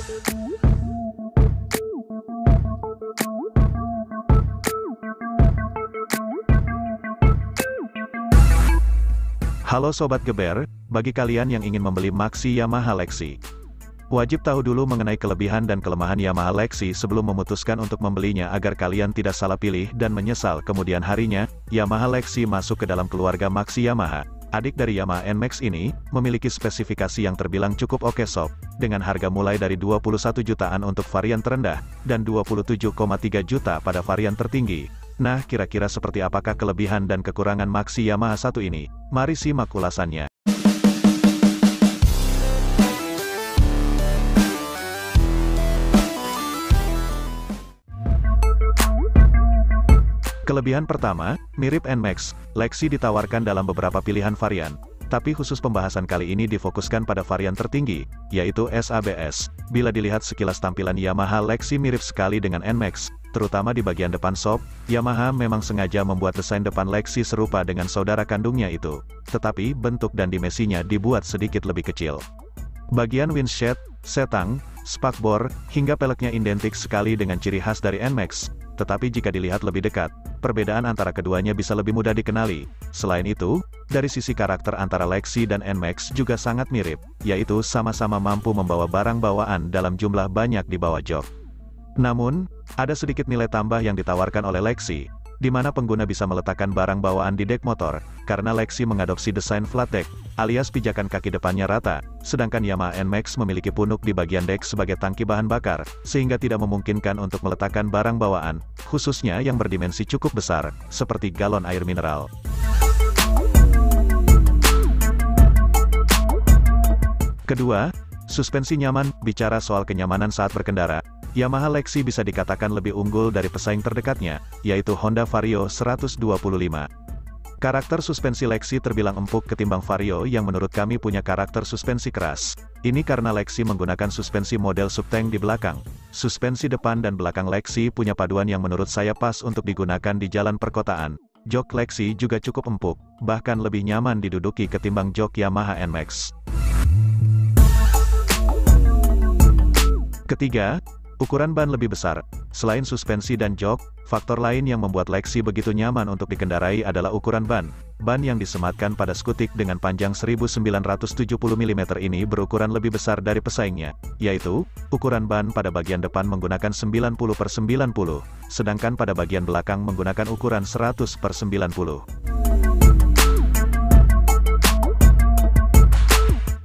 Halo Sobat Geber, bagi kalian yang ingin membeli Maxi Yamaha Lexi, wajib tahu dulu mengenai kelebihan dan kelemahan Yamaha Lexi sebelum memutuskan untuk membelinya agar kalian tidak salah pilih dan menyesal kemudian harinya. Yamaha Lexi masuk ke dalam keluarga Maxi Yamaha. Adik dari Yamaha NMAX ini, memiliki spesifikasi yang terbilang cukup oke sob, dengan harga mulai dari 21 jutaan untuk varian terendah, dan 27,3 juta pada varian tertinggi. Nah, kira-kira seperti apakah kelebihan dan kekurangan Maxi Yamaha satu ini? Mari simak ulasannya. Kelebihan pertama, mirip NMAX, Lexi ditawarkan dalam beberapa pilihan varian. Tapi khusus pembahasan kali ini difokuskan pada varian tertinggi, yaitu SABS. Bila dilihat sekilas tampilan Yamaha Lexi mirip sekali dengan NMAX, terutama di bagian depan sob. Yamaha memang sengaja membuat desain depan Lexi serupa dengan saudara kandungnya itu. Tetapi bentuk dan dimensinya dibuat sedikit lebih kecil. Bagian windshield, setang, spakbor, hingga peleknya identik sekali dengan ciri khas dari NMAX. Tetapi jika dilihat lebih dekat, perbedaan antara keduanya bisa lebih mudah dikenali. Selain itu, dari sisi karakter antara Lexi dan NMAX juga sangat mirip, yaitu sama-sama mampu membawa barang bawaan dalam jumlah banyak di bawah jok. Namun, ada sedikit nilai tambah yang ditawarkan oleh Lexi, di mana pengguna bisa meletakkan barang bawaan di dek motor, karena Lexi mengadopsi desain flat deck, alias pijakan kaki depannya rata, sedangkan Yamaha NMAX memiliki punuk di bagian dek sebagai tangki bahan bakar, sehingga tidak memungkinkan untuk meletakkan barang bawaan, khususnya yang berdimensi cukup besar, seperti galon air mineral. Kedua, suspensi nyaman. Bicara soal kenyamanan saat berkendara, Yamaha Lexi bisa dikatakan lebih unggul dari pesaing terdekatnya, yaitu Honda Vario 125. Karakter suspensi Lexi terbilang empuk ketimbang Vario yang menurut kami punya karakter suspensi keras. Ini karena Lexi menggunakan suspensi model subtank di belakang. Suspensi depan dan belakang Lexi punya paduan yang menurut saya pas untuk digunakan di jalan perkotaan. Jok Lexi juga cukup empuk, bahkan lebih nyaman diduduki ketimbang jok Yamaha NMAX. Ketiga, ukuran ban lebih besar. Selain suspensi dan jok, faktor lain yang membuat Lexi begitu nyaman untuk dikendarai adalah ukuran ban. Ban yang disematkan pada skutik dengan panjang 1970 mm ini berukuran lebih besar dari pesaingnya, yaitu, ukuran ban pada bagian depan menggunakan 90/90, sedangkan pada bagian belakang menggunakan ukuran 100/90.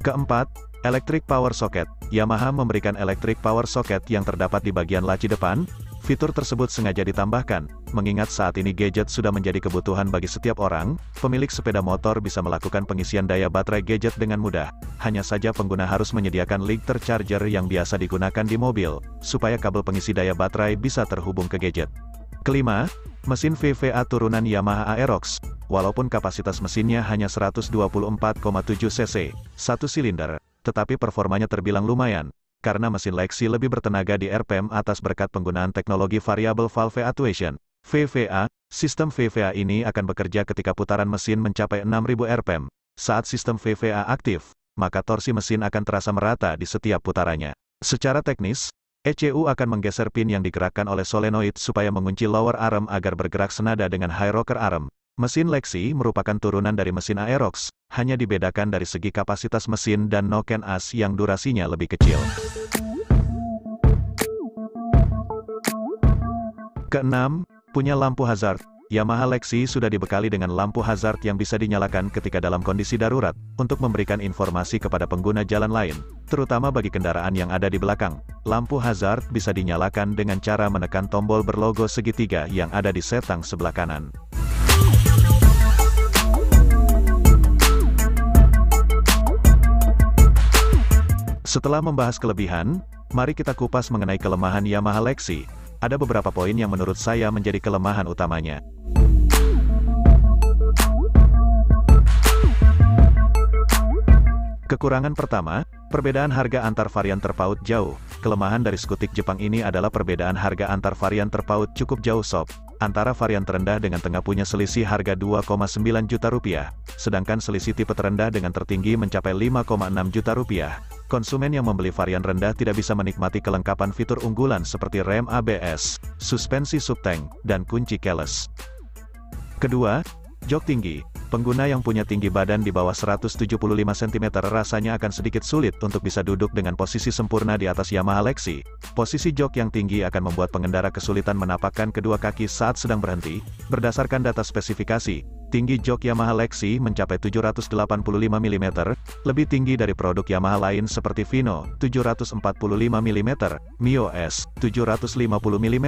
Keempat, electric power socket. Yamaha memberikan electric power socket yang terdapat di bagian laci depan. Fitur tersebut sengaja ditambahkan, mengingat saat ini gadget sudah menjadi kebutuhan bagi setiap orang. Pemilik sepeda motor bisa melakukan pengisian daya baterai gadget dengan mudah. Hanya saja pengguna harus menyediakan Linkter charger yang biasa digunakan di mobil, supaya kabel pengisi daya baterai bisa terhubung ke gadget. Kelima, mesin VVA turunan Yamaha Aerox. Walaupun kapasitas mesinnya hanya 124,7 cc, satu silinder, tetapi performanya terbilang lumayan, karena mesin Lexi lebih bertenaga di RPM atas berkat penggunaan teknologi Variable Valve Actuation, VVA. Sistem VVA ini akan bekerja ketika putaran mesin mencapai 6000 RPM. Saat sistem VVA aktif, maka torsi mesin akan terasa merata di setiap putarannya. Secara teknis, ECU akan menggeser pin yang digerakkan oleh solenoid supaya mengunci lower arm agar bergerak senada dengan high rocker arm. Mesin Lexi merupakan turunan dari mesin Aerox, hanya dibedakan dari segi kapasitas mesin dan noken as yang durasinya lebih kecil. Keenam, punya lampu hazard. Yamaha Lexi sudah dibekali dengan lampu hazard yang bisa dinyalakan ketika dalam kondisi darurat, untuk memberikan informasi kepada pengguna jalan lain, terutama bagi kendaraan yang ada di belakang. Lampu hazard bisa dinyalakan dengan cara menekan tombol berlogo segitiga yang ada di setang sebelah kanan. Setelah membahas kelebihan, mari kita kupas mengenai kelemahan Yamaha Lexi. Ada beberapa poin yang menurut saya menjadi kelemahan utamanya. Kekurangan pertama, perbedaan harga antar varian terpaut jauh. Kelemahan dari skutik Jepang ini adalah perbedaan harga antar varian terpaut cukup jauh sob. Antara varian terendah dengan tengah punya selisih harga 2,9 juta rupiah, sedangkan selisih tipe terendah dengan tertinggi mencapai 5,6 juta rupiah. konsumen yang membeli varian rendah tidak bisa menikmati kelengkapan fitur unggulan seperti rem ABS, suspensi subtank, dan kunci keyless. Kedua, jok tinggi. Pengguna yang punya tinggi badan di bawah 175 cm rasanya akan sedikit sulit untuk bisa duduk dengan posisi sempurna di atas Yamaha Lexi. Posisi jok yang tinggi akan membuat pengendara kesulitan menapakkan kedua kaki saat sedang berhenti. Berdasarkan data spesifikasi, tinggi jok Yamaha Lexi mencapai 785 mm, lebih tinggi dari produk Yamaha lain seperti Vino, 745 mm, Mio S, 750 mm,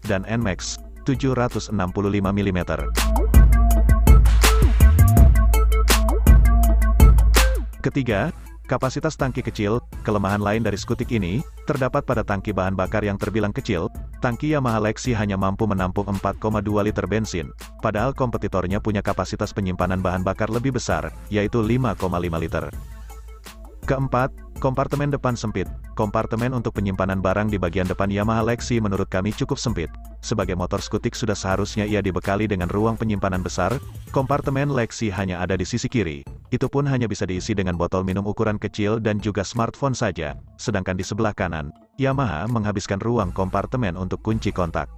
dan NMAX, 765 mm. Ketiga, kapasitas tangki kecil. Kelemahan lain dari skutik ini, terdapat pada tangki bahan bakar yang terbilang kecil. Tangki Yamaha Lexi hanya mampu menampung 4,2 liter bensin, padahal kompetitornya punya kapasitas penyimpanan bahan bakar lebih besar, yaitu 5,5 liter. Keempat, kompartemen depan sempit. Kompartemen untuk penyimpanan barang di bagian depan Yamaha Lexi menurut kami cukup sempit. Sebagai motor skutik sudah seharusnya ia dibekali dengan ruang penyimpanan besar. Kompartemen Lexi hanya ada di sisi kiri. Itu pun hanya bisa diisi dengan botol minum ukuran kecil dan juga smartphone saja. Sedangkan di sebelah kanan, Yamaha menghabiskan ruang kompartemen untuk kunci kontak.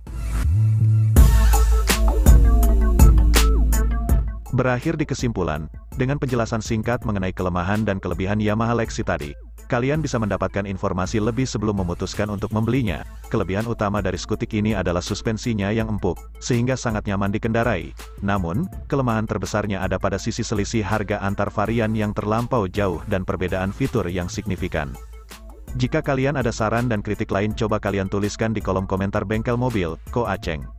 Berakhir di kesimpulan, dengan penjelasan singkat mengenai kelemahan dan kelebihan Yamaha Lexi tadi, kalian bisa mendapatkan informasi lebih sebelum memutuskan untuk membelinya. Kelebihan utama dari skutik ini adalah suspensinya yang empuk, sehingga sangat nyaman dikendarai. Namun, kelemahan terbesarnya ada pada sisi selisih harga antar varian yang terlampau jauh dan perbedaan fitur yang signifikan. Jika kalian ada saran dan kritik lain coba kalian tuliskan di kolom komentar Bengkel Mobil, Ko Aceng.